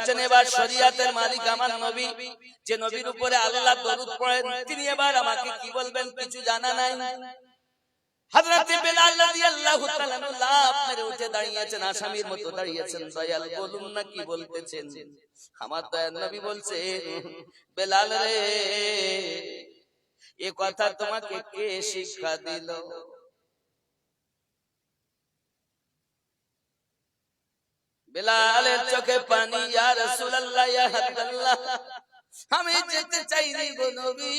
করছেন। এবার শরীয়তের মালিক আমার নবী, যে নবীর উপরে আল্লাহ দরুদ পড়েন, তিনি এবার আমাকে কি বলবেন কিছু জানা নাই। হযরত বেলাল রাদিয়াল্লাহু তাআলা লাফ মেরে উঠে দাঁড়িয়েছেন, আসামির মতো দাঁড়িয়েছেন। দয়াল বলুন না কি বলতেছেন। আমার দয়াল নবী বলছেন, বেলাল রে, এ কথা তোমাকে কে শিক্ষা দিল? বেলালের চোখে পানি। ইয়া রাসূলুল্লাহ, ইয়া হাবিবাল্লাহ, আমি যেতে চাইনি গো নবী,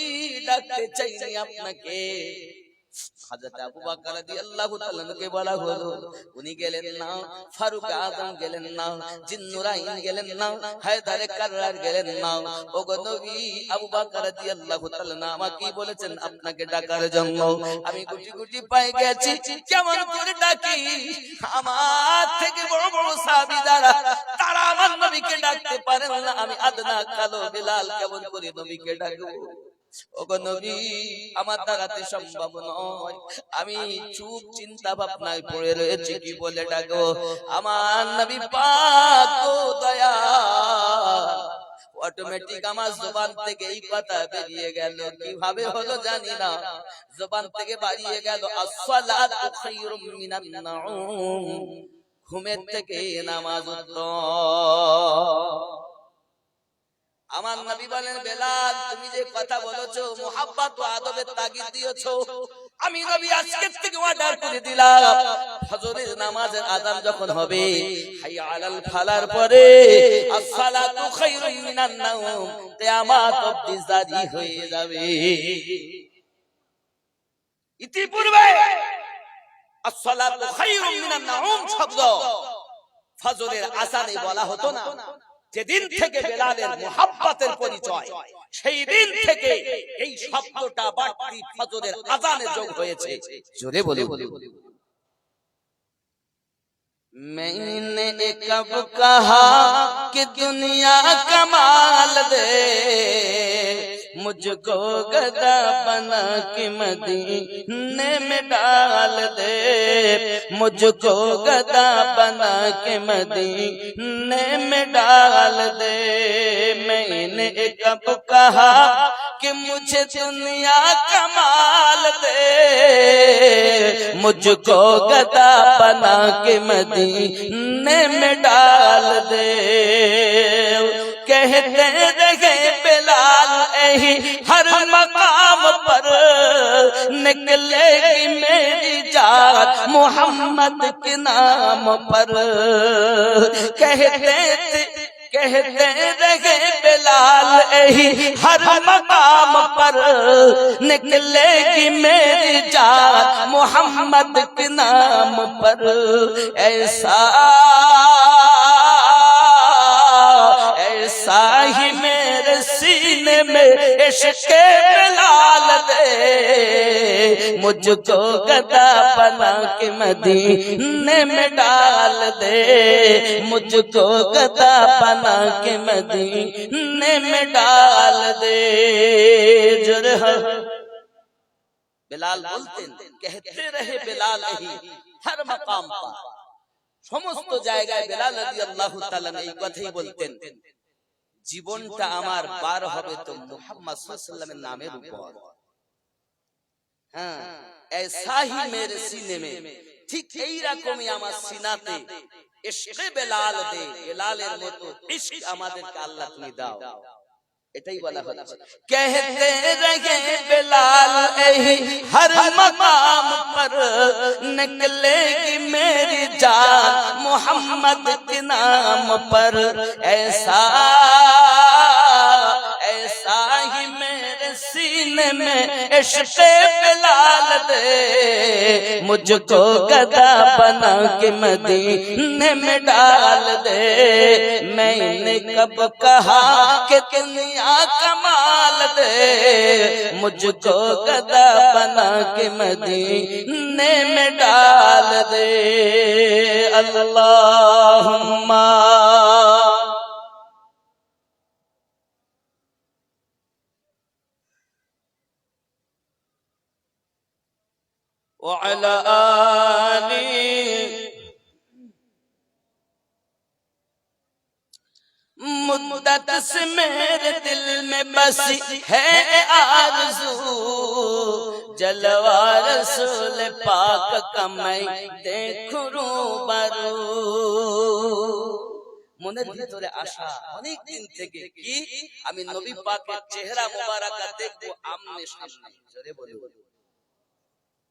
ডাকতে চাইনি আপনাকে। হযরত আবু বকর রাদিয়াল্লাহু তাআলা কে বলা হলো, উনি গেলেন না, ফারুক আযম গেলেন না, জিন্নুরাইন গেলেন না, হায়দারে কাররার গেলেন না। ওগো নবী, আবু বকর রাদিয়াল্লাহু তাআলা আমাকে বলেছেন আপনাকে ডাকার জন্য। আমি গুটি গুটি পায়ে গেছি, কেমন করে ডাকি? আমার থেকে বড় বড় সাহাবী যারা, তারা আমার নবীকে ডাকতে পারেন না। আমি আদনা কালো বেলাল কেমন করে নবীকে ডাকবো? ওগো নবী, আমার দ্বারাতে সম্ভব নয়। আমি চুপ চিন্তা ভাবনায় পড়ে রয়েছি, কি বলে ডাকবো? আমার নবী পাক গো দয়া, অটোমেটিক আমার জবান থেকে এই কথা বেরিয়ে গেল। কিভাবে হলো জানি না, জবান থেকে বেরিয়ে গেল, as-salatu খায়রুম মিনান নাউম, ঘুমের থেকে নামাজ উত্তম। আমার নবী বলেন, বেলাল তুমি যে কথা বলেছো, মুহাব্বত ও আদবের তাগিদ দিয়েছো, আমি নবী আজকে থেকে অর্ডার করে দিলাম, ফজরের নামাজের আযান যখন হবে, হাইয়া আলাল ফালার পরে as-সালাতু খায়রুম মিনান নাওম, কিয়ামত অবধি জারি হয়ে যাবে। ইতিপূর্বে as-সালাতু খায়রুম মিনান নাওম শব্দ ফজরের আযানে বলা হতো না। যেদিন থেকে বেলালের মুহাব্বতের পরিচয়, সেই দিন থেকে এই শব্দটা বাড়তি ফজরের আযানে যোগ হয়েছে। জোরে বলে मैंने कब कहा कि दुनिया कमाल दे, मुझको गदा बना के मदीने में डाल दे, मुझको गदा बना के मदीने में डाल दे। मैंने कब कहा कि मुझे दुनिया कमाल दे, मुझको गदा बना के मदीने में डाल दे। कहते रहे बेलाल यही हर मकाम पर, निकलेगी मेरी जान मोहम्मद के नाम पर। कहते रहे बेलाल यही हर मकाम पर, निकलेगी मेरी जान मोहम्मद के नाम पर। ऐसा ही मेरे सीने में इश्क़ बेलाल दे, मुझको गदा बना के मदीने में डाल दे, मुझको गदा बना के मदीने में डाल दे। बेलाल बोलतेন, कहते रहे बेलाल ही हर मकाम पर, সমস্ত জায়গায় বেলাল রাদিয়াল্লাহু তাআলা এই কথাই বলতেন, জীবনটা আমার পার হবে তো মুহাম্মদ সাল্লাল্লাহু আলাইহি ওয়াসাল্লামের নামের উপর। হ্যাঁ, ऐसा ही मेरे सीने में, ঠিক এই রকমই আমার সিনাতে ইশকে বেলাল দে, বেলালের মতো ইশক আমাদেরকে আল্লাহ তুমি দাও। এটাই বলা হচ্ছে। कहते रहे बेलाल यही हर मकाम पर, निकलेगी मेरी जान मोहम्मद के नाम पर। ऐसा ही मेरे सीने में इश्क़ बेलाल दे, मुझको गदा बना के मदीने में डाल दे। मैंने कब कहा कि दुनिया कमाल दे, मुझको गदा बना के मदीने में डाल दे। अल्लाहुम्मा وعلى آله मुद्दत से मेरे दिल में बसी है आरज़ू जलवा रसूल पाक का मैं देखूं रूबरू মনের ভিতরে আশা অনেক দিন থেকে কি আমি নবী পাকের চেহারা মোবারক দেখবো আমনে সামনে জোরে বলুন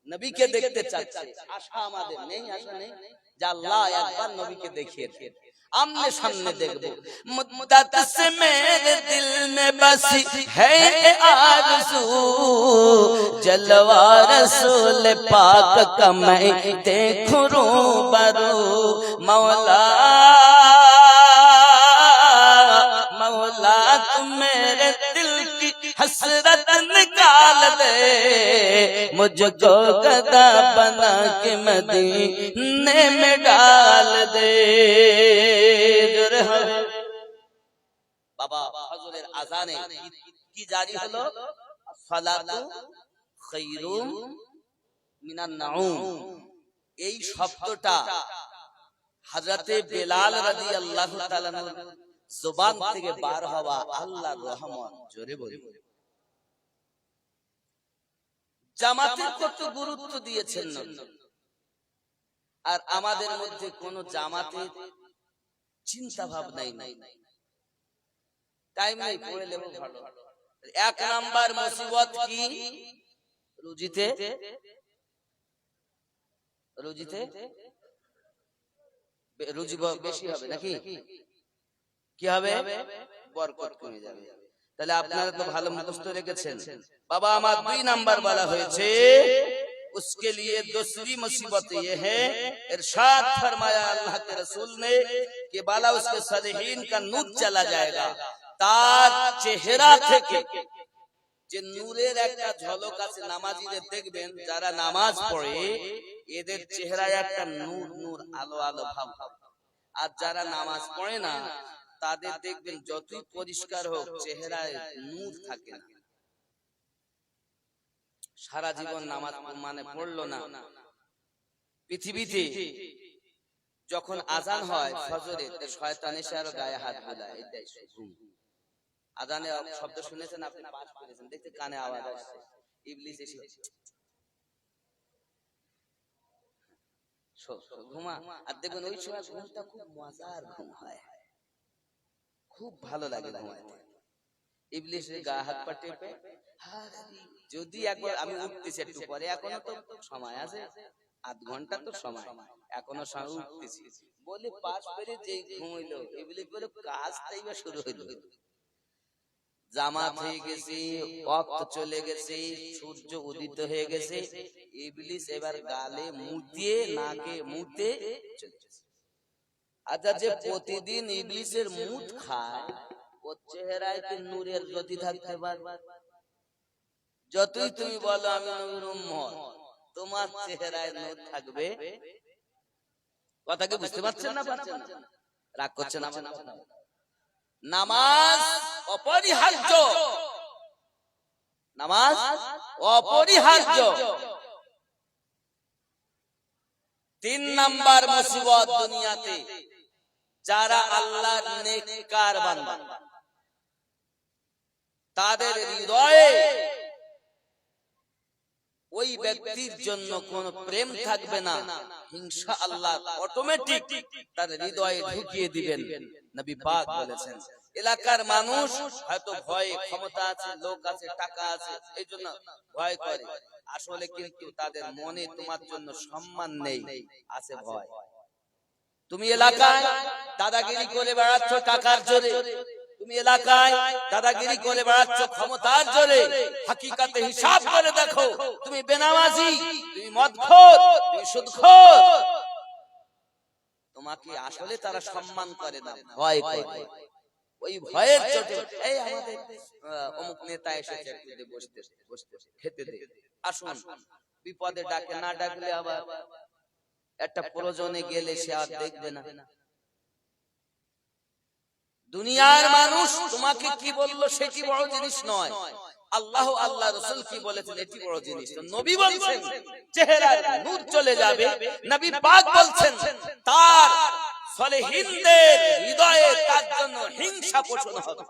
নবীকে দেখতে চাচ্ছি আশা আমাদের নেই আশা নেই যে আল্লাহ একবার নবীকে দেখিয়ে দেন आमने सामने देखो मुद्दत से मेरे दिल में बसी है आरज़ू जलवा रसूल पाक का मैं देखूं रूबरू मौला मौला तू मेरे दिल की हसरत निकाल दे मुझको गदा बना के मदीने में डाल दे বাবা ফজরের আযানে কি জারি হলো সালাতু খায়রুম মিনান নাউম এই শব্দটা হযরতে বেলাল রাদিয়াল্লাহু তাআলা জবান থেকে বার হওয়া আল্লাহর রহমত জোরে বলি জামাতের কত গুরুত্ব দিয়েছেন নবী আর আমাদের মধ্যে কোন জামাতের চিন্তা ভাবনাই নাই টাইম নাই পড়ে নেব ভালো এক নাম্বার মুসিবত কি রুজিতে রুজি বেশি হবে নাকি কি হবে বরকত কমে যাবে তাহলে আপনারা তো ভালো মুখস্থ রেখেছেন বাবা আমার দুই নাম্বার বলা হয়েছে उसके लिए दूसरी मुसीबत ये है इरशाद फरमाया अल्लाह के रसूल ने कि बाला उसके सदहीन का नूर चला जाएगा তার চেহারা থেকে যে নূরের একটা ঝলক আছে নামাজীদের দেখবেন যারা নামাজ পড়ে এদের চেহারায় একটা নূর নূর আলো আলো ভাব আর যারা নামাজ পড়ে না তাদের দেখবেন যতই পরিষ্কার হোক চেহারায় নূর থাকে না সারা জীবন নামাজ মানে পড়লো না পৃথিবীতে যখন আজান হয় ফজরে শয়তান এসে আরো গায়ে হাত বুলায় এটাই ঘুম আজানে শব্দ শুনেছেন আপনি পাঠ করেছেন দেখতে কানে আওয়াজ আসছে ইবলিস এসে ঘুমা আর দেখবেন ওই সময় ঘুমটা খুব মজার ঘুম হয় খুব ভালো লাগে ঘুমাইতে ইবলিসের গায়ে হাত পা টেপে যদি একবার আমি উঠতেছি একটু পরে এখনো তো সময় আছে আধ ঘন্টা তো সময় এখনো উঠতেছি বলে পাশ করে যেই ঘুম হইলো ইবলিস বলে কাজটাই বা শুরু হইলো জামাত হয়ে গেছে ওয়াক্ত চলে গেছে সূর্য উদিত হয়ে গেছে ইবলিস এবার গালে মুতিয়ে নাকে মুতে চলে গেছে আচ্ছা যে প্রতিদিন ইবলিসের মুত খায় ওর চেহারায় কি নূরের জ্যোতি থাকতে পারবে যতই তুমি বলো আমি নবীর উম্মত তোমার চেহারায় নূর থাকবে কথা কি বুঝতে পারছেন না পারছেন না রাগ করছেন না নামাজ অপরিহার্য নামাজ অপরিহার্য তিন নাম্বার মুসিবত দুনিয়াতে যারা আল্লাহর নেককার বান্দা তাদের হৃদয়ে ওই ব্যক্তির জন্য কোন প্রেম থাকবে না হিংসা আল্লাহ অটোমেটিক তার হৃদয়ে ঢুকিয়ে দিবেন নবী পাক বলেছেন এলাকার মানুষ হয়তো ভয়ে ক্ষমতা আছে লোক আছে টাকা আছে এইজন্য ভয় করে আসলে কিন্তু তাদের মনে তোমার জন্য সম্মান নেই আছে ভয় তুমি এলাকায় দাদাগিরি করে বেড়াচ্ছ টাকার জোরে তুমি এলাকায় দাদাগিরি করে বেড়াচ্ছ ক্ষমতার জোরে হাকিকাতে হিসাব করে দেখো তুমি বেনামাজি তুমি মদখোর তুমি সুদখোর তোমাকে আসলে তারা সম্মান করে না ভয় করে ওই ভয়ের চোটে এই আমাদের অমুক নেতা এসেছে একটু বসতে বসতে খেতে দে আসুন বিপদে ডাকে না ডাকলে আবার একটা প্রয়োজনে গেলে সে আর দেখবে না দুনিয়ার মানুষ তোমাকে কি বললো সেটি বড় জিনিস নয় আল্লাহ আল্লাহ রাসূল কি বলেছেন এটি বড় জিনিস নবী বলেছেন চেহারায় নূর চলে যাবে নবী পাক বলছেন তার সলেহিনদের হৃদয়ে তার জন্য হিংসা পোষণ হবে।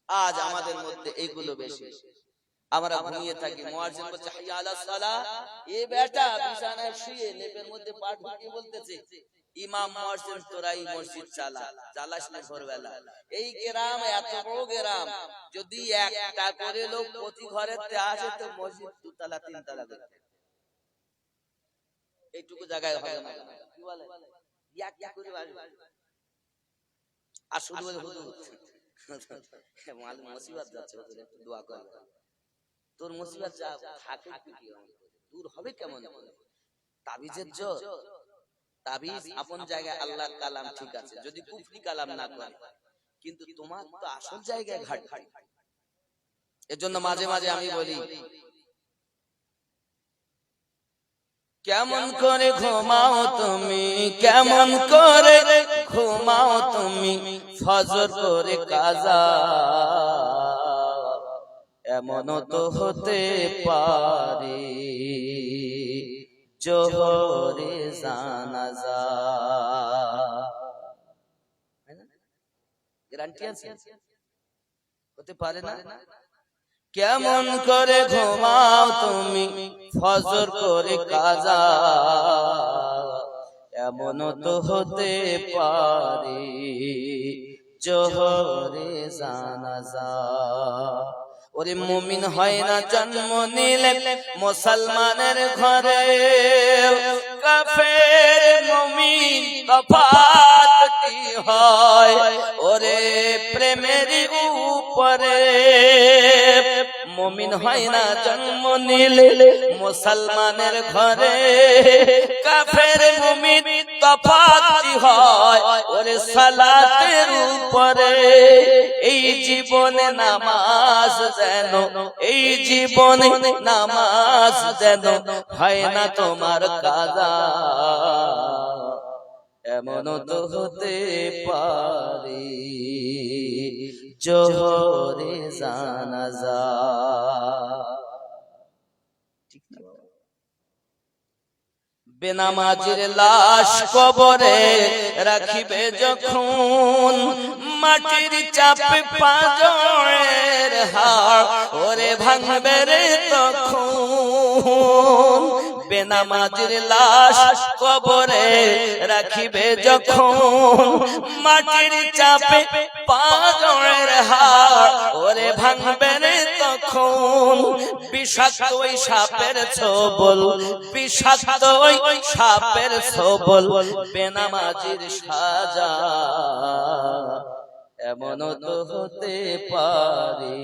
আজ আমাদের মধ্যে এইগুলো বেশি। আমরা ঘুমিয়ে থাকি, মুয়াজ্জিন বলছে হাইয়া আলাস সালাহ, এ বেটা বিছানায় শুয়ে লেপের মধ্যে পা ঢুকিয়ে বলতেছে ইমাম মুয়াজ্জিন তোরা এই মসজিদ চালা, চালাস না ভোরবেলা। এই গ্রাম এত বড় গ্রাম, যদি একটা করে লোক প্রতি ঘরেতে আসে তো মসজিদ দুতলা তিনতলা দেখতে, এইটুকু জায়গায় হবে না। কি বলে একটা করে আসবে আর শুধু বলে হুজুর মালুম মুসিবত যাচ্ছে, হুজুর একটু দোয়া কর। তোর মুসিবত যা থাকে কি দূর হবে কেমন? তাবিজের জোর, তাবিজ আপন জায়গায় আল্লাহর কালাম ঠিক আছে, যদি কুফরি কালাম না করে, কিন্তু তোমার তো আসল জায়গায় ঘাট। এর জন্য মাঝে মাঝে আমি বলি, কেমন করে ঘুমাও তুমি, কেমন করে ঘুমাও তুমি, ফজর করে কাজা, এমন তো হতে পারে জোহরে জানাজা। গ্যারান্টি আছে? হতে পারে না? কেমন করে ঘুমাও তুমি, ফজর করে কাজা, এমন তো হতে পারে জোহরে জানাজা। ওরে মুমিন হয় না জন্ম নিলে মুসলমানের ঘরে, কাফের মুমিন তফাৎ কি হয় ওরে প্রেমের উপরে। মুমিন হয় না জন্ম নিলে মুসলমানের ঘরে, কাফের মুমিন তফাৎ কি হয় ওরে সালাতের উপরে। এই জীবনে নামাজ যেন, এই জীবনে নামাজ যেন হয় না তোমার কাজা, এমন তো হতে পারে জোহরে জানাজা। ঠিক না? বেনামাজির লাশ কবরে রাখিবে যখন, মাটির চাপে পাঁজরের হাড় ওরে ভাঙবে রে তখন। বেনামাজির লাশ কবরে রাখিবে যখন, মাটির চাপে পাঁজরের হাড় ওরে ভাঙবে রে তখন। বিষাক্ত ওই সাপের ছোবল, বিষাক্ত ওই সাপের ছোবল, বেনামাজির সাজা, এমন তো হতে পারে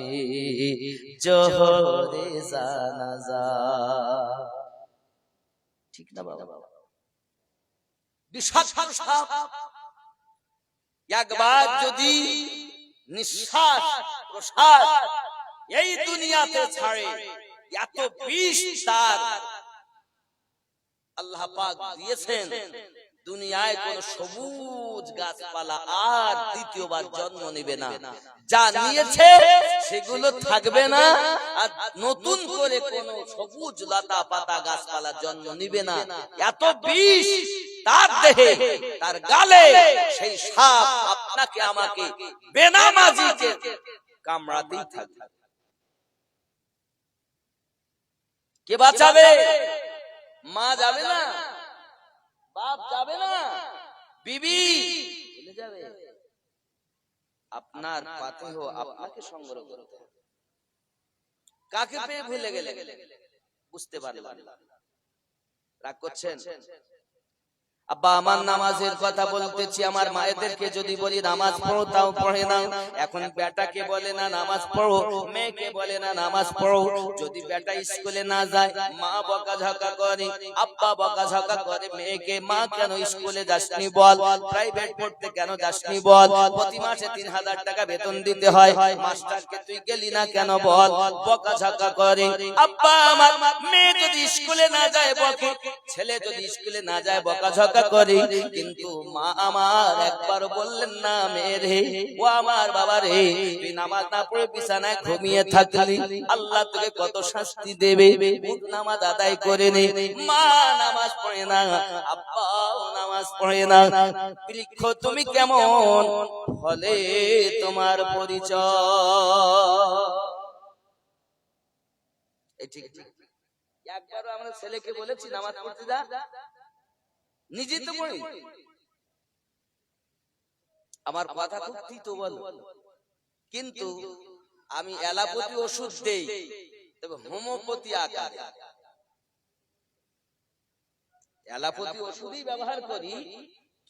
জোহরে জানাজা। ঠিক না বাবা? বিষাক্ত সাপ একবার যদি নিঃশ্বাস প্রশ্বাস এই দুনিয়াতে ছাড়ে, এত বিষ তার আল্লাহ পাক দিয়েছেন, দুনিয়ায় কোন সবুজ গাছপালা আর দ্বিতীয়বার জন্ম নেবে না। যা নিয়েছে সেগুলো থাকবে না, আর নতুন করে কোন সবুজ লতা পাতা গাছপালা জন্ম নিবে না। এত বিষ তার দেহে, তার গালে। সেই সাপ আপনাকে আমাকে বেনামাজিকে কামড়াতেই থাকবে। কে বাঁচাবে? মা যাবে না, বাপ যাবে না, বিবি ভুলে যাবে। আপনার পাথেহ আপনাকে সংগ্রহ করতে হবে। কাকে পেয়ে ভুলে গেলে বুঝতে পারলেন? রাগ করছেন? আব্বা আমার নামাজের কথা বলতেছি, আমার মায়েদেরকে যদি বলি নামাজ পড়ো তাও পড়ে না। এখন বেটাকে বলে না নামাজ পড়ো, মেয়েকে বলে না নামাজ পড়ো। যদি বেটা স্কুলে না যায় মা বকাঝকা করে, আব্বা বকাঝকা করে মেয়েকে, মা কেন স্কুলে যাসনি বল, প্রাইভেট পড়তে কেন যাসনি বল, প্রতি মাসে 3000 টাকা বেতন দিতে হয়, মাস্টারকে তুই গেলি না কেন বল, বকাঝকা করে। আব্বা আমার মেয়ে যদি স্কুলে না যায় বকে, ছেলে যদি স্কুলে না যায় বকাঝকা বকাঝকা করে, কিন্তু মা আমার একবার বললেন না, মেরে ও আমার বাবা রে, তুই নামাজ না পড়ে বিছানায় ঘুমিয়ে থাকলি, আল্লাহ তোকে কত শাস্তি দেবে, উঠ নামাজ আদায় করে নে। মা নামাজ পড়ে না, আব্বাও নামাজ পড়ে না। বৃক্ষ তুমি কেমন, ফলে তোমার পরিচয়। একবারও আমরা ছেলেকে বলেছি নামাজ পড়তে যা, নিজে তো পড়ি। আমার কথা খুব তিতো বলো, কিন্তু আমি অ্যালোপ্যাথি ওষুধ দেই, তবে হোমিওপ্যাথি আকারে। অ্যালোপ্যাথি ওষুধই ব্যবহার করি,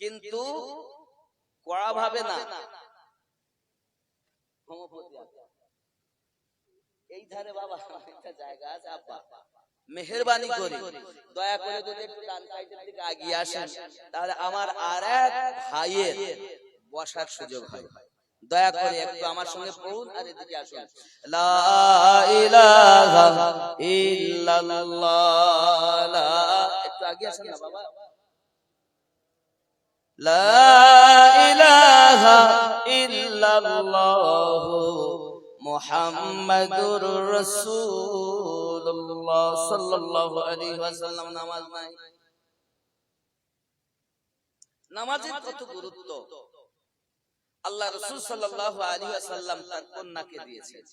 কিন্তু কড়া ভাবে না, হোমিওপ্যাথি আকারে। এই ধারে বাবা একটা জায়গা আছে, আব্বা মেহেরবানি করে দয়া করে যদি একটু ডান সাইডের দিকে এগিয়ে আসেন, তাহলে আমার আর এক ভাইয়ের বসার সুযোগ হয়। দয়া করে একটু আমার সঙ্গে পড়ুন আর এদিকে আসুন। লা ইলাহা ইল্লাল্লাহ, একটু এগিয়ে আসেন না বাবা। লা ইলাহা ইল্লাল্লাহ মুহাম্মাদুর রাসূলুল্লাহ সাল্লাল্লাহু আলাইহি ওয়াসাল্লাম। নামাজ নাই, নামাজের কত গুরুত্ব আল্লাহ রাসূল সাল্লাল্লাহু আলাইহি ওয়াসাল্লাম তার কন্যাকে দিয়েছেন।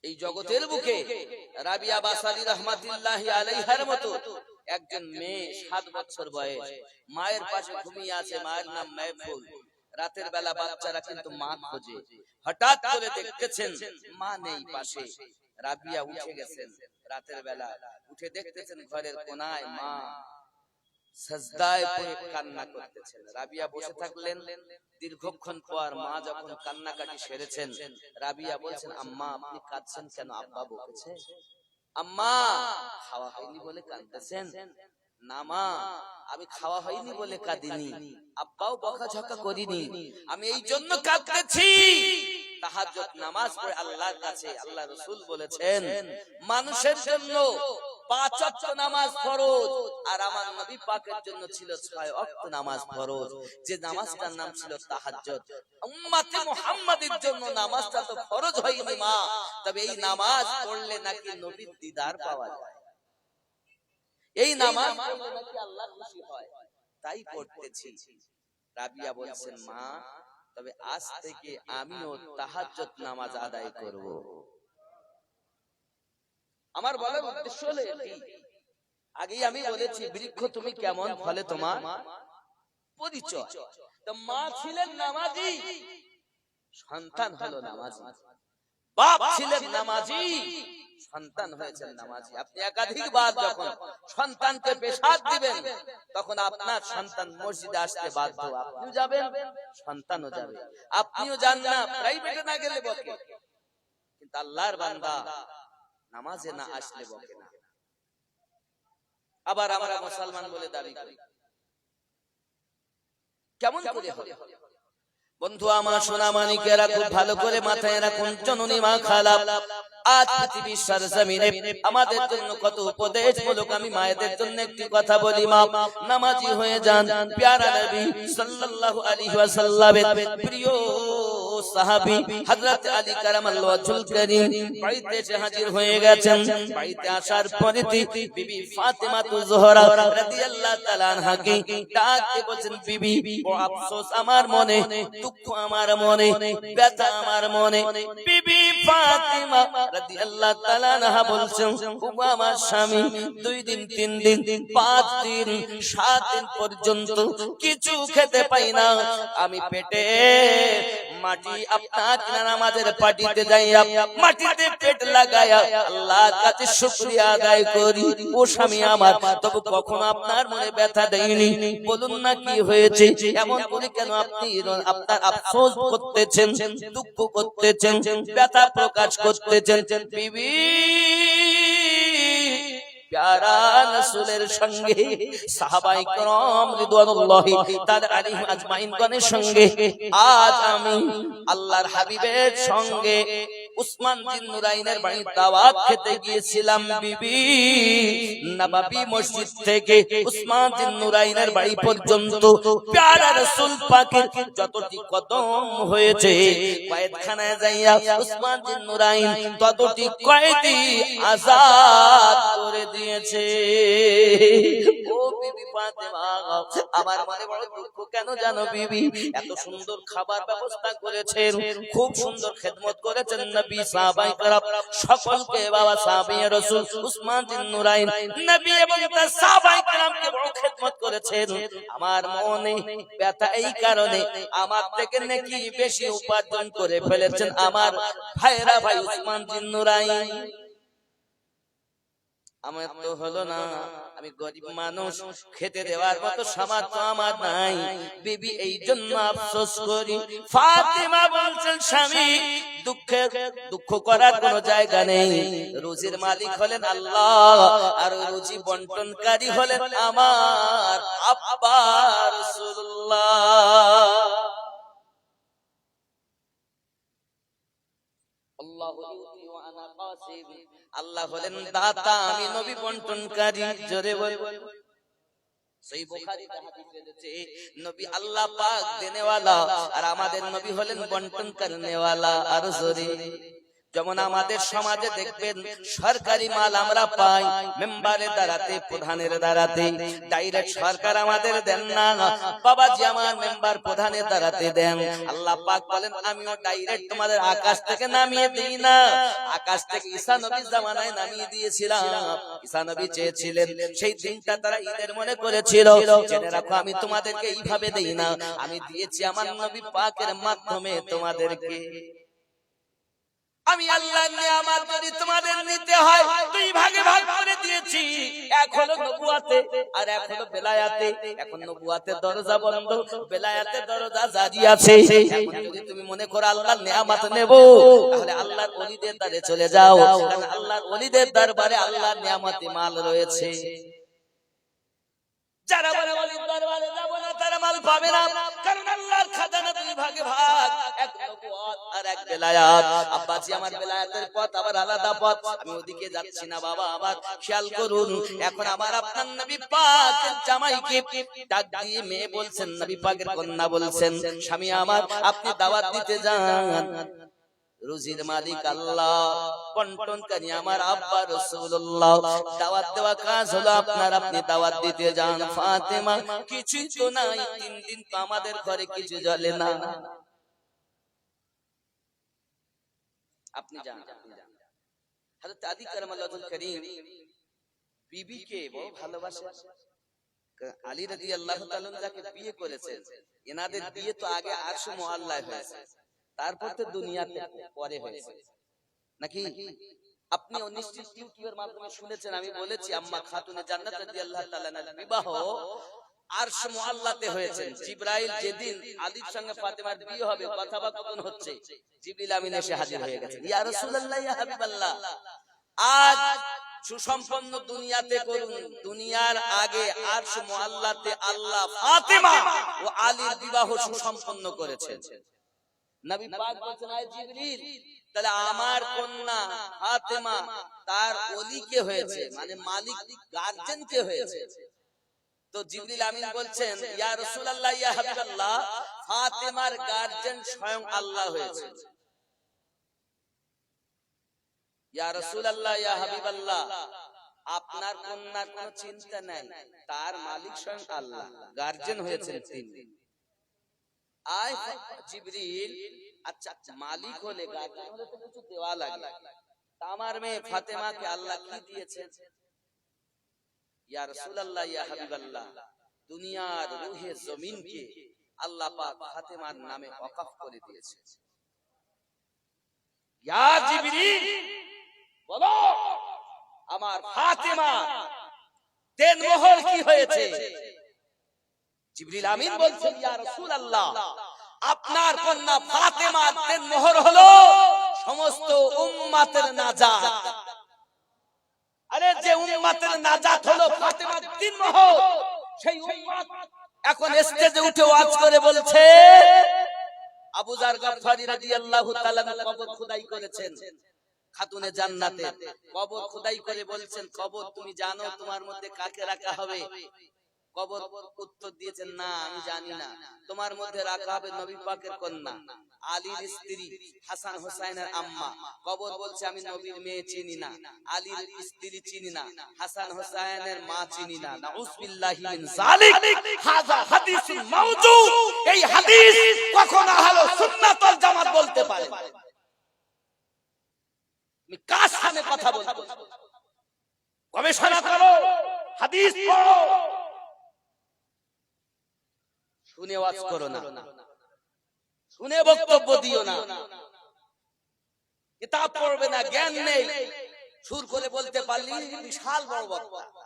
এই জগতের বুকে রাবিয়া বাসারি রাহমাতুল্লাহি আলাইহার মতো একজন মেয়ে, 7 বছর বয়স, মায়ের পাশে ঘুমিয়ে আছে। মায়ের নাম মাহফুজ। রাতের বেলা বাচ্চারা কিন্তু মা খোঁজে। হঠাৎ করে দেখতেছেন মা নেই পাশে। রাবিয়া উঠে গেছেন, রাতের বেলা উঠে দেখতেছেন ঘরের কোনায় মা সাজদায় পড়ে কান্না করতেছেন। রাবিয়া বসে থাকলেন। দীর্ঘক্ষণ পর মা যখন কান্নাকাটি সেরেছেন, রাবিয়া বলছেন, আম্মা আপনি কাঁদছেন কেন? আব্বা বকেছে? আম্মা খাওয়া হয়নি বলে কাঁদতেছেন? না মা, আমি খাওয়া হয়নি বলে কাঁদিনি, আব্বাও বকাঝকা করিনি, আমি এই জন্য কাঁদতেছি, তাহাজ্জুদ নামাজ পড়ে আল্লাহর কাছে আল্লাহ রাসূল বলেছেন মানুষের জন্য 5 ওয়াক্ত নামাজ ফরজ, আর আমার নবী পাকের জন্য ছিল 6 ওয়াক্ত নামাজ ফরজ, যে নামাজটার নাম ছিল তাহাজ্জুদ। উম্মতে মুহাম্মাদের জন্য নামাজটা তো ফরজ হয়নি মা, তবে এই নামাজ পড়লে নাকি নবীর দিদার পাওয়া যায়, এই নামাজ পড়লে নাকি আল্লাহ খুশি হয়, তাই পড়তেছি। রাবিয়া বলছেন, মা তবে আজ থেকে আমিও তাহাজ্জুদ নামাজ আদায় করব। আমার বলার উদ্দেশ্য হলো এটি, আগেই আমি বলেছি বৃক্ষ তুমি কেমন, ফলে তোমার পরিচয়। তো মা ছিলেন নামাজি, সন্তান হলো নামাজি। বাপ ছিলেন নামাজি, সন্তান হয়েছেন নামাজি। আপনি একাধিকবার যখন সন্তানকে পেশাব দিবেন, তখন আপনার সন্তান মসজিদে আসতে বাধ্য, আপনিও যাবেন, সন্তানও যাবে। আপনিও যান না, প্রাইভেটে না গেলে বকে, কিন্তু আল্লাহর বান্দা নামাজে না আসলে বকে না। আবার আমরা মুসলমান বলে দাবি করি, কেমন করে হবে? বন্ধু আমার, সোনা মানিকেরা, খুব ভালো করে মাথায় রাখুন, জননী মা খালা আজ পৃথিবীর সরজমিনে আমাদের জন্য কত উপদেশমূলক। আমি মায়েদের জন্য একটি কথা বলি, মা নামাজি হয়ে যান। প্যারা নবী সাল্লাল্লাহু আলাইহি ওয়াসাল্লামের প্রিয় সাহাবী হযরত আলী কারামাল্লাহু ওয়াজহুল কারীম বাড়িতে এসে হাজির হয়ে গেছেন। বাড়িতে আসার পরে বিবি ফাতেমা জোহরা রাদিয়াল্লাহু তাআলা আনহাকে ডাকতে বলেন, বিবি ও আফসোস আমার মনে, দুঃখ আমার মনে, ব্যথা আমার মনে। বিবি ফাতেমা রাদিয়াল্লাহু তাআলা আনহা বলছেন, ও আমার স্বামী 2 দিন 3 দিন 5 দিন 7 দিন পর্যন্ত কিছু খেতে পাই না, আমি পেটে মাটি আপনার নামাজের পাটিতে যাইয়া মাটিতে পেট লাগায়া আল্লাহর কাছে শুকরিয়া আদায় করি। ও স্বামী আমার, তবে কখনো আপনার মনে ব্যথা দেয়নি? বলুন না কি হয়েছে? এমন করে কেন আপনি আপনার আফসোস করতেছেন, দুঃখ করতেছেন, ব্যথা প্রকাশ করতেছেন? বিবি প্যারা রাসূলের সঙ্গে সাহাবায়ে কেরাম রিদওয়ানুল্লাহি তাআলা আলাইহিম আজমাইন গণের সঙ্গে আজ আমি আল্লাহর হাবিবের সঙ্গে উসমান বিন নুরাইনের বাড়ি দাওয়াত খেতে গিয়েছিলাম বিবি। নববী মসজিদ থেকে উসমান বিন নুরাইনের বাড়ি পর্যন্ত প্যারা রাসূল পাকের যতটি কদম হয়েছে, কয়েদখানায় যাইয়া উসমান বিন নুরাইন ততটি কয়েদি আজাদ করে দিয়েছে। ও বিবি ফাতেমা, আমার মনে বড় দুঃখ কেন জানো বিবি? এত সুন্দর খাবার ব্যবস্থা করেছেন, খুব সুন্দর খেদমত করেছেন নবী, সাহাবায়ে কেরাম সকলকে, বাবা সাহাবীয়ে রাসূল উসমান বিন নুরাইন নবী এবং তার সাহাবায়ে কেরামকে বড় খেদমত করেছেন। আমার মনে ব্যথা এই কারণে, আমার থেকে নেকি বেশি উপার্জন করে ফেলেছেন আমার ভাইরা ভাই উসমান বিন নুরাইন। আমার তো হলো না, আমি গরিব মানুষ, খেতে দেওয়ার মতো সামর্থ্য আমার নাই বিবি, এই জন্য আফসোস করি। ফাতেমা বলছেন স্বামী, দুঃখ করার কোনো জায়গা নেই। রুজির মালিক হলেন আল্লাহ, আর রুজি বন্টনকারী হলেন আমার আব্বা রাসূলুল্লাহ। আল্লাহু ইউতি ওয়া আনা কাসিম, আল্লাহ হলেন দাতা, আমি নবী বন্টনকারী। জোরে বল। সহিহ বুখারীতে হাদিস এসেছে, নবী আল্লাহ পাক দেনেওয়ালা, আর আমাদের নবী হলেন বন্টন করনেওয়ালা। আর জোরে। যেমন আমাদের সমাজে দেখবেন সরকারি মাল আমরা পাই মেম্বারে দাঁড়াতে, প্রধানের দাঁড়াতে, ডাইরেক্ট সরকার আমাদের দেন না, বাবাজি আমার মেম্বার প্রধানের দাঁড়াতে দেন। আল্লাহ পাক বলেন আমিও ডাইরেক্ট তোমাদের আকাশ থেকে নামিয়ে দিই না, আকাশ থেকে ঈসা নবীর জামানায় নামিয়ে দিয়েছিলাম। ঈসা নবী চেয়েছিলেন, সেই দিনটা তারা ঈদের মনে করেছিল, জেনে রাখো আমি তোমাদেরকে এইভাবে দেই না, আমি দিয়েছি আমার নবী পাকের মাধ্যমে তোমাদেরকে। আমি আল্লাহর নিয়ামত যদি তোমাদের নিতে হয়, দুই ভাগে ভাগ করে দিয়েছি, এক হলো নবুয়াতে আর এক হলো বেলায়াতে। এখন নবুয়াতের দরজা বন্ধ, বেলায়াতের দরজা জারি আছে। এখন যদি তুমি মনে করো আল্লাহর নিয়ামত নেব, তাহলে আল্লাহর ওলিদের দ্বারে চলে যাও, কারণ আল্লাহর ওলিদের দরবারে আল্লাহর নিয়ামতি মাল রয়েছে। যারা বলে ওলির দরবারে যাব না, তারা মাল পাবে না, কারণ আল্লাহর খাজানা দুই ভাগে ভাগ, এক নবুয়ত আর এক বেলায়াত। আব্বাজি আমার বেলায়াতের পথ আবার আলাদা পথ, আমি ওদিকে যাচ্ছি না বাবা, আবার খেয়াল করুন। এখন আমার আপনার নবী পাকের জামাইকে ডাক দিয়ে মেয়ে বলছেন, নবী পাকের কন্যা বলছেন, স্বামী আমার আপনি দাওয়াত দিতে যান, রুজির মালিক আল্লাহ, বন্টনকারী আমার আব্বা রাসূলুল্লাহ, দাওয়াত দেওয়া কাজ হলো আপনার, আপনি দাওয়াত দিতে যান। ফাতেমা, কিছুই তো নাই, 3 দিন তো আমাদের ঘরে কিছু জ্বলে না, আপনি যান। হযরত আলী কারামাল্লাহুল কারীম বিবিকে বড় ভালোবাসেন। আলী রাদিয়াল্লাহু তাআলা যাকে বিয়ে করেছেন, এনাদের বিয়ে তো আগে আরশ মুআল্লায় হয়েছে, তারপর তো দুনিয়াতে পরে হয়েছে নাকি? আপনি নিশ্চিত ইউটিউবের মাধ্যমে শুনেছেন, আমি বলেছি আম্মা খাতুনে জান্নাত রাদিয়াল্লাহু তাআলা এর বিবাহ আরশ মুআল্লাতে হয়েছে। জিবরাইল যেদিন আলীর সঙ্গে ফাতেমার বিয়ে হবে, কথাবার্তা হচ্ছে, জিবরিল আমিন এসে হাজির হয়ে গেছে। ইয়া রাসূলুল্লাহ, ইয়া হাবিবাল্লাহ, আজ সুসম্পন্ন দুনিয়াতে করুন, দুনিয়ার আগে আরশ মুআল্লাতে আল্লাহ ফাতেমা ও আলীর বিবাহ সুসম্পন্ন করেছেন। নবী পাক বলেছেন, আয় জিবরিল, তাহলে আমার কন্যা ফাতেমা তার ওলি কে হয়েছে, মানে মালিক গার্জিয়ান কে হয়েছে? তো জিবরিল আমিন বলছেন, ইয়া রাসূলুল্লাহ, ইয়া হাবিবাল্লাহ, ফাতেমার গার্জিয়ান স্বয়ং আল্লাহ হয়েছে। ইয়া রাসূলুল্লাহ, ইয়া হাবিবাল্লাহ, আপনার কন্যার কোনো চিন্তা নাই, তার মালিক স্বয়ং আল্লাহ, গার্জিয়ান হয়েছেন তিনি। আয় জিবরিল, আচ্ছা মালিক হলে গার্জিয়ান হলে তো কিছু দেওয়া লাগে, আমার মেয়ে ফাতেমাকে আল্লাহ কি দিয়েছেন? ইয়া রাসূলুল্লাহ, ইয়া হাবিবাল্লাহ, দুনিয়ার রুহে জমিনকে আল্লাহ পাক ফাতেমার নামে ওয়াকফ করে দিয়েছে। ইয়া জিবরিল, বলো আমার ফাতেমা দেনমোহর কি হয়েছে? জিবরিল আমিন বলছেন, ইয়া রাসূলুল্লাহ, আপনার কন্যা ফাতেমার দেনমোহর হলো সমস্ত উম্মতের নাজাত। আরে যে উম্মতের নাজাত হলো ফাতেমার দেনমোহর, সেই উম্মত এখন স্টেজে উঠে ওয়াজ করে বলছে, আবু আবু যার গাফফারী রাদিয়াল্লাহু তাআলা কবর খোদাই করেছেন খাতুনে জান্নাতে। কবর খোদাই করে বলছেন, কবর তুমি জানো তোমার মধ্যে কাকে রাখা হবে? কবর উত্তর দিয়েছেন, না আমি জানি না। তোমার মধ্যে রাখা হবে নবী পাকের কন্যা আলীর স্ত্রী হাসান হোসাইনের আম্মা। কবর বলছে, আমি নবীর মেয়ে চিনি না, আলীর স্ত্রী চিনি না, হাসান হোসাইনের মা চিনি না। নাউযুবিল্লাহি মিন যালিক। হাযা হাদিসুন মাওযূদ। এই হাদিস কখনো আহলে সুন্নাত ওয়াল জামাত বলতে পারে না। আমি কার সামনে কথা বলবো? গবেষণা করো, হাদিস পড়ো, শুনে ওয়াজ করো না, শুনে বক্তব্য দিও না। কিতাব পড়বে না, জ্ঞান নেই, সুর করে বলতে পারলি বিশাল বড় বক্তা।